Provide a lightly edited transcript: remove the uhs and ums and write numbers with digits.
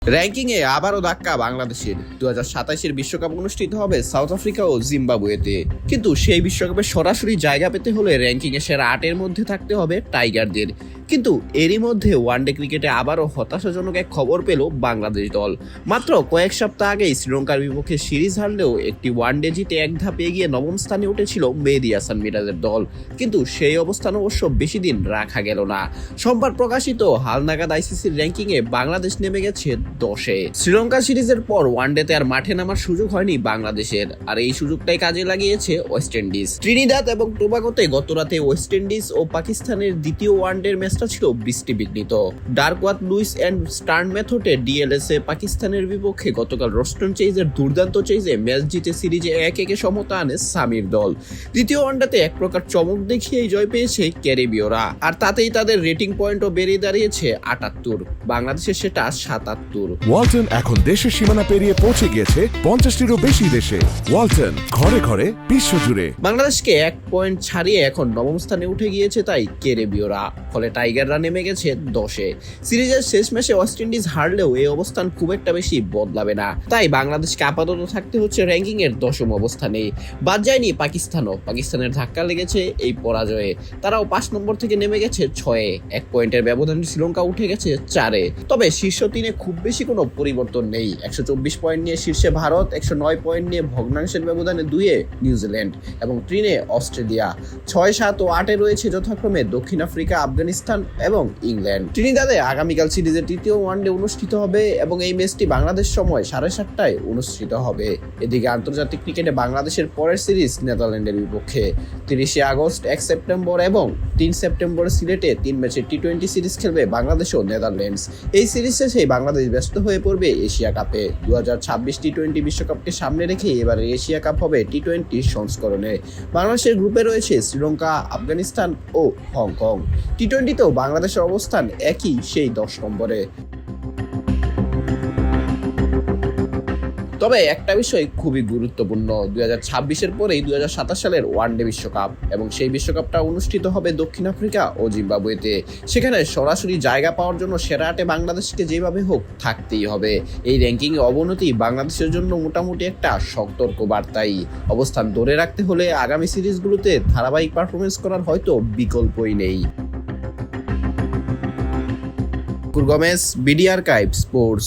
র্যাঙ্কিংয়ে আবারও ধাক্কা বাংলাদেশের। 2027 বিশ্বকাপ অনুষ্ঠিত হবে সাউথ আফ্রিকা ও জিম্বাবুয়েতে, কিন্তু সেই বিশ্বকাপে সরাসরি জায়গা পেতে হলে র্যাঙ্কিংয়ে সেরা 8-এর মধ্যে থাকতে হবে টাইগারদের। কিন্তু এরই মধ্যে ওয়ানডে ক্রিকেটে আবারও হতাশাজনক এক খবর পেল বাংলাদেশ দল। মাত্র কয়েক সপ্তাহ আগেই শ্রীলঙ্কার বিপক্ষে সিরিজ হারলেও একটি ওয়ানডে জিতে এক ধাপ এগিয়ে নবম স্থানে উঠেছিল মেহেদী হাসান মিরাজের দল। কিন্তু সেই অবস্থান অবশ্য বেশি দিন রাখা গেল না। সোমবার প্রকাশিত হালনাগাদ আইসিসির র্যাঙ্কিংয়ে বাংলাদেশ নেমে গেছে 10-এ। শ্রীলঙ্কা সিরিজের পর ওয়ানডেতে আর মাঠে নামার সুযোগ হয়নি বাংলাদেশের, আর এই সুযোগটাই কাজে লাগিয়েছে ওয়েস্ট ইন্ডিজ। ত্রিনিদাদ এবং টোবাগোতে গতরাতে ওয়েস্ট ইন্ডিজ ও পাকিস্তানের দ্বিতীয় ওয়ানডের ম্যাচটা ছিল বৃষ্টি বিঘ্নিত। ডার্কওয়াথ লুইস অ্যান্ড স্টার্ন মেথডে ডিএলএসএ পাকিস্তানের বিপক্ষে গতকাল রস্টন চেইজের দুর্দান্ত চেইজে ম্যাচ জিতে সিরিজে 1-1 সমতা আনে সামির দল। দ্বিতীয় ওয়ানডেতে এক প্রকার চমক দেখিয়েই জয় পেয়েছে ক্যারিবীয়রা, আর তাতেই তাদের রেটিং পয়েন্টও বেড়ে দাঁড়িয়েছে 78, বাংলাদেশের সেটা 77। ওয়ালটন এখন দেশের সীমানা পেরিয়ে পৌঁছে গিয়েছে 50টিরও বেশি দেশে। ওয়ালটন, ঘরে ঘরে বিশ্বজুড়ে। বাংলাদেশকে 1 পয়েন্ট ছাড়িয়ে এখন নবম স্থানে উঠে গিয়েছে তাই ক্যারিবীয়রা, ফলে টাইগাররা নেমে গেছে 10-এ। সিরিজের শেষ ম্যাচে ওয়েস্ট ইন্ডিজ হারলেও এই অবস্থান খুব একটা বেশি বদলাবে না, তাই বাংলাদেশকে আপাতত থাকতে হচ্ছে র্যাঙ্কিং এর 10ম অবস্থানে। বাদ যায়নি পাকিস্তানের ধাক্কা লেগেছে এই পরাজয়ে। তারাও 5 নম্বর থেকে নেমে গেছে 6-এ। 1 পয়েন্টের ব্যবধানে শ্রীলঙ্কা উঠে গেছে 4-এ। তবে শীর্ষ 3-এ খুব বেশি কোনো পরিবর্তন নেই। 124 পয়েন্ট নিয়ে শীর্ষে ভারত, 109 পয়েন্ট নিয়ে ভগ্নাংশের ব্যবধানে 2-এ নিউজিল্যান্ড এবং 3-এ অস্ট্রেলিয়া। 6, 7 ও 8-এ রয়েছে যথাক্রমে দক্ষিণ আফ্রিকা, আফগানিস্তান এবং ইংল্যান্ড। ত্রিনিদাদে আগামীকাল সিরিজের তৃতীয় ওয়ানডে অনুষ্ঠিত হবে এবং এই ম্যাচটি বাংলাদেশ সময় 7:30টায় অনুষ্ঠিত হবে। এদিকে আন্তর্জাতিক ক্রিকেটে বাংলাদেশের পরের সিরিজ নেদারল্যান্ডের বিপক্ষে 30 আগস্ট, 1 সেপ্টেম্বর এবং 3 সেপ্টেম্বর সিলেটে 3 ম্যাচের টি-20 সিরিজ খেলবে বাংলাদেশ ও নেদারল্যান্ডস। এই সিরিজ শেষে বাংলাদেশ ব্যস্ত হয়ে পড়বে এশিয়া কাপে। 2026 টি-20 বিশ্বকাপকে সামনে রেখে এবারে এশিয়া কাপ হবে টি-20 সংস্করণে। বাংলাদেশের গ্রুপে রয়েছে শ্রীলঙ্কা, আফগানিস্তান ও হংকং। টি-20তেও বাংলাদেশের অবস্থান একই, সেই 10 নম্বরে। তবে একটা বিষয় খুবই গুরুত্বপূর্ণ, 2026-এর পরেই 2027 সালের ওয়ানডে বিশ্বকাপ, এবং সেই বিশ্বকাপটা অনুষ্ঠিত হবে দক্ষিণ আফ্রিকা ও জিম্বাবুয়েতে। সেখানে সরাসরি জায়গা পাওয়ার জন্য সেরা 8-এ বাংলাদেশকে যেভাবে হোক থাকতেই হবে। এই র্যাঙ্কিংয়ে অবনতি বাংলাদেশের জন্য মোটামুটি একটা সতর্ক বার্তাই। অবস্থান ধরে রাখতে হলে আগামী সিরিজগুলোতে ধারাবাহিক পারফরমেন্স করার হয়তো বিকল্পই নেই। Gomez, BD archive sports.